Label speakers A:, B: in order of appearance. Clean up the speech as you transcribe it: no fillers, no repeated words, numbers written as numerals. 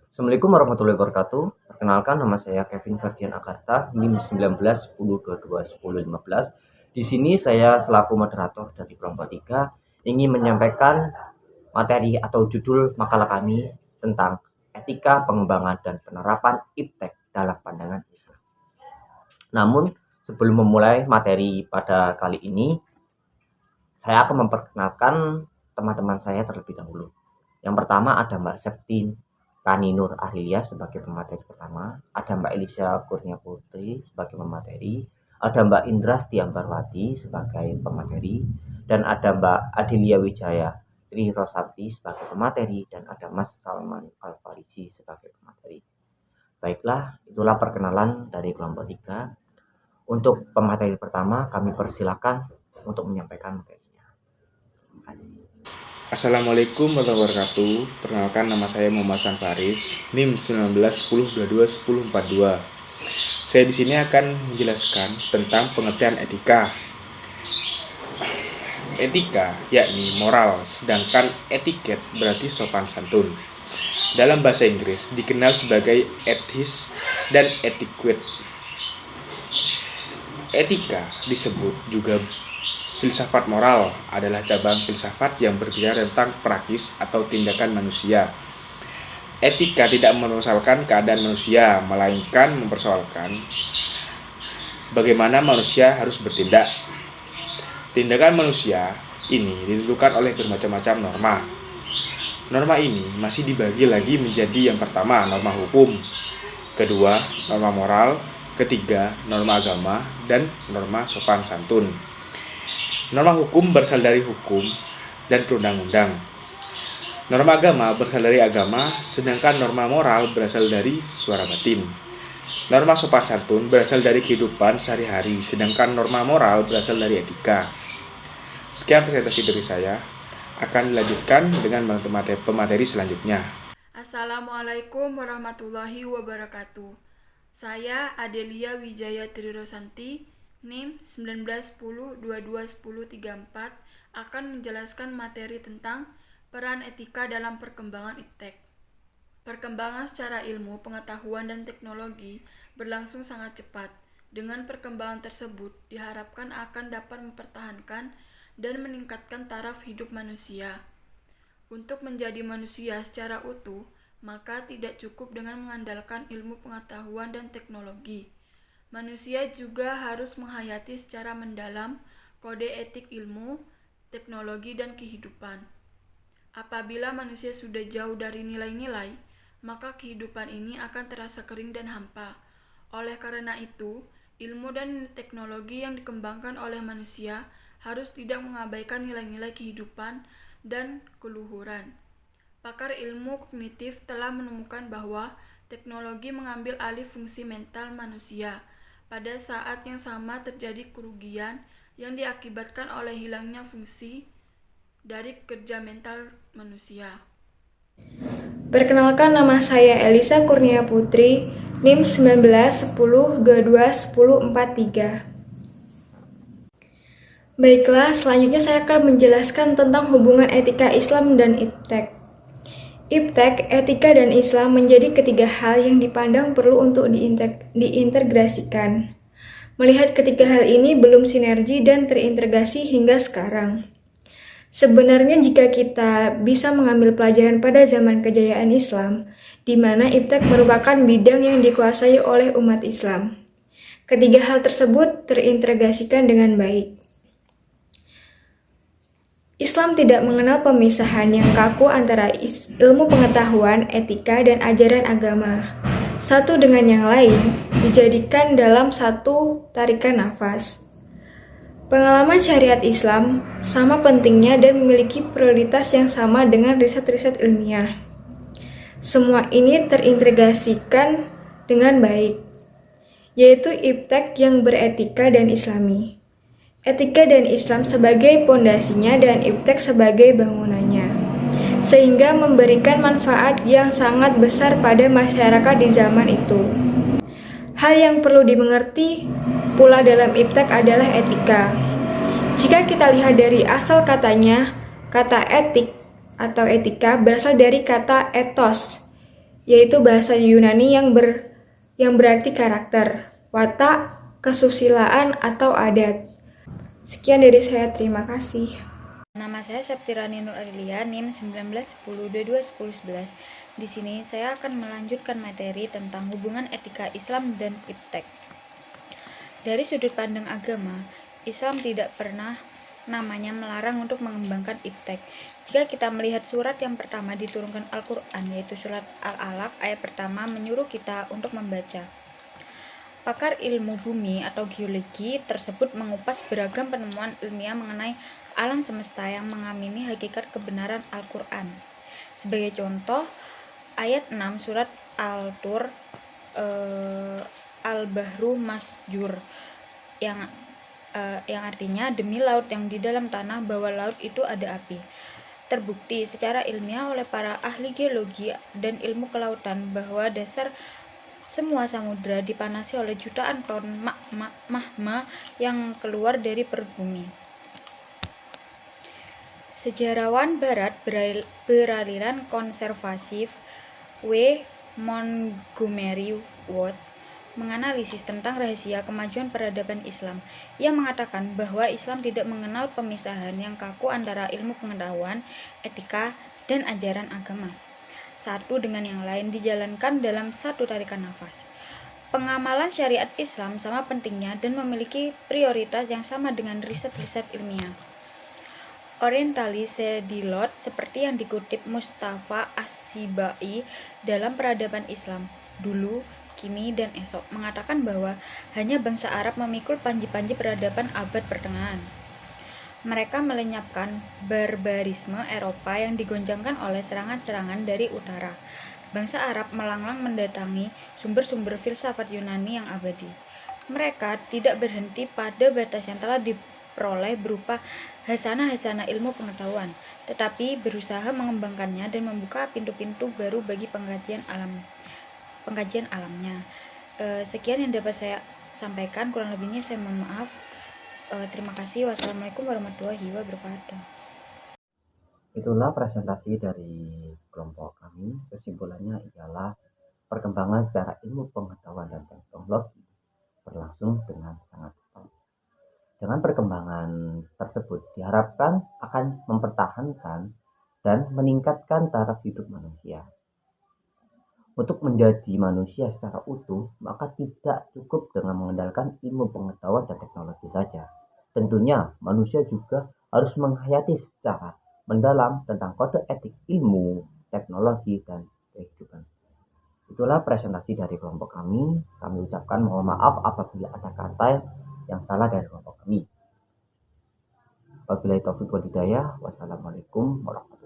A: Assalamualaikum warahmatullahi wabarakatuh. Perkenalkan, nama saya Kevin Ferdian Agartha, NIM 19 10 22 10 15. Di sini saya selaku moderator dari kelompok 3 ingin menyampaikan materi atau judul makalah kami tentang etika pengembangan dan penerapan iptek dalam pandangan Islam. Namun, sebelum memulai materi pada kali ini, saya akan memperkenalkan teman-teman saya terlebih dahulu. Yang pertama ada Mbak Septin Kani Nur Ahliya sebagai pemateri pertama, ada Mbak Elisha Kurnia Putri sebagai pemateri, ada Mbak Indra Stiambarwati sebagai pemateri, dan ada Mbak Adilia Wijaya Tri Rosanti sebagai pemateri, dan ada Mas Salman Al-Farisi sebagai pemateri. Baiklah, itulah perkenalan dari kelompok 3. Untuk pemateri pertama, kami persilakan untuk menyampaikan materinya. Terima kasih.
B: Assalamualaikum warahmatullahi wabarakatuh. Perkenalkan, nama saya Muhammad San Faris, NIM 19 10 22 10 42. Saya di sini akan menjelaskan tentang pengertian etika. Etika yakni moral, sedangkan etiket berarti sopan santun. Dalam bahasa Inggris dikenal sebagai ethics dan etiquette. Etika disebut juga filsafat moral, adalah cabang filsafat yang berbicara tentang praktis atau tindakan manusia. Etika tidak mempersoalkan keadaan manusia, melainkan mempersoalkan bagaimana manusia harus bertindak. Tindakan manusia ini ditentukan oleh bermacam-macam norma. Norma ini masih dibagi lagi menjadi yang pertama, norma hukum, kedua, norma moral, ketiga, norma agama, dan norma sopan santun. Norma hukum berasal dari hukum dan perundang-undang. Norma agama berasal dari agama, sedangkan norma moral berasal dari suara batin. Norma sopan santun berasal dari kehidupan sehari-hari, sedangkan norma moral berasal dari etika. Sekian presentasi dari saya, akan dilanjutkan dengan pemateri selanjutnya.
C: Assalamualaikum warahmatullahi wabarakatuh. Saya Adelia Wijaya Tri Rosanti, NIM 19 10 22 10 34 akan menjelaskan materi tentang peran etika dalam perkembangan iptek. Perkembangan secara ilmu, pengetahuan, dan teknologi berlangsung sangat cepat. Dengan perkembangan tersebut, diharapkan akan dapat mempertahankan dan meningkatkan taraf hidup manusia. Untuk menjadi manusia secara utuh, maka tidak cukup dengan mengandalkan ilmu pengetahuan dan teknologi. Manusia juga harus menghayati secara mendalam kode etik ilmu, teknologi, dan kehidupan. Apabila manusia sudah jauh dari nilai-nilai, maka kehidupan ini akan terasa kering dan hampa. Oleh karena itu, ilmu dan teknologi yang dikembangkan oleh manusia harus tidak mengabaikan nilai-nilai kehidupan dan keluhuran. Pakar ilmu kognitif telah menemukan bahwa teknologi mengambil alih fungsi mental manusia. Pada saat yang sama terjadi kerugian yang diakibatkan oleh hilangnya fungsi dari kerja mental manusia.
D: Perkenalkan, nama saya Elisa Kurnia Putri, NIM 19 10 22 10 43. Baiklah, selanjutnya saya akan menjelaskan tentang hubungan etika Islam dan iptek. Iptek, etika, dan Islam menjadi ketiga hal yang dipandang perlu untuk diintegrasikan. Melihat ketiga hal ini belum sinergi dan terintegrasi hingga sekarang. Sebenarnya jika kita bisa mengambil pelajaran pada zaman kejayaan Islam, di mana iptek merupakan bidang yang dikuasai oleh umat Islam. Ketiga hal tersebut terintegrasikan dengan baik. Islam tidak mengenal pemisahan yang kaku antara ilmu pengetahuan, etika, dan ajaran agama. Satu dengan yang lain dijadikan dalam satu tarikan nafas. Pengalaman syariat Islam sama pentingnya dan memiliki prioritas yang sama dengan riset-riset ilmiah. Semua ini terintegrasikan dengan baik, yaitu iptek yang beretika dan islami. Etika dan Islam sebagai pondasinya dan iptek sebagai bangunannya, sehingga memberikan manfaat yang sangat besar pada masyarakat di zaman itu. Hal yang perlu dimengerti pula dalam iptek adalah etika. Jika kita lihat dari asal katanya, kata etik atau etika berasal dari kata ethos, yaitu bahasa Yunani yang berarti karakter, watak, kesusilaan, atau adat. Sekian dari saya, terima kasih.
E: Nama saya Septirani Nur Arilia, NIM 1910221011. Di sini saya akan melanjutkan materi tentang hubungan etika Islam dan iptek. Dari sudut pandang agama, Islam tidak pernah namanya melarang untuk mengembangkan iptek. Jika kita melihat surat yang pertama diturunkan Al-Quran, yaitu surat Al-Alaq, ayat pertama menyuruh kita untuk membaca. Pakar ilmu bumi atau geologi tersebut mengupas beragam penemuan ilmiah mengenai alam semesta yang mengamini hakikat kebenaran Al-Quran. Sebagai contoh, ayat 6 surat Al-Tur Al-Bahru Masjur yang artinya demi laut yang di dalam tanah bahwa laut itu ada api. Terbukti secara ilmiah oleh para ahli geologi dan ilmu kelautan bahwa dasar semua samudra dipanasi oleh jutaan ton magma yang keluar dari perut bumi. Sejarawan barat beraliran konservatif W. Montgomery Watt menganalisis tentang rahasia kemajuan peradaban Islam. Ia mengatakan bahwa Islam tidak mengenal pemisahan yang kaku antara ilmu pengetahuan, etika, dan ajaran agama. Satu dengan yang lain dijalankan dalam satu tarikan nafas. Pengamalan syariat Islam sama pentingnya dan memiliki prioritas yang sama dengan riset-riset ilmiah. Orientalis Sedilot seperti yang dikutip Mustafa As-Sibai dalam Peradaban Islam Dulu, Kini, dan Esok mengatakan bahwa hanya bangsa Arab memikul panji-panji peradaban abad pertengahan. Mereka melenyapkan barbarisme Eropa yang digoncangkan oleh serangan-serangan dari utara. Bangsa Arab melanglang mendatangi sumber-sumber filsafat Yunani yang abadi. Mereka tidak berhenti pada batas yang telah diperoleh berupa hasanah-hasanah ilmu pengetahuan, tetapi berusaha mengembangkannya dan membuka pintu-pintu baru bagi pengkajian alamnya. Sekian yang dapat saya sampaikan, kurang lebihnya saya mohon maaf. Terima kasih. Wassalamualaikum warahmatullahi wabarakatuh.
A: Itulah presentasi dari kelompok kami. Kesimpulannya ialah perkembangan secara ilmu pengetahuan dan teknologi berlangsung dengan sangat cepat. Dengan perkembangan tersebut diharapkan akan mempertahankan dan meningkatkan taraf hidup manusia. Untuk menjadi manusia secara utuh, maka tidak cukup dengan mengandalkan ilmu pengetahuan dan teknologi saja. Tentunya manusia juga harus menghayati secara mendalam tentang kode etik ilmu, teknologi, dan kehidupan. Itulah presentasi dari kelompok kami. Kami ucapkan mohon maaf apabila ada kata yang salah dari kelompok kami. Wabillahi taufiq wal hidayah. Wassalamualaikum warahmatullahi wabarakatuh.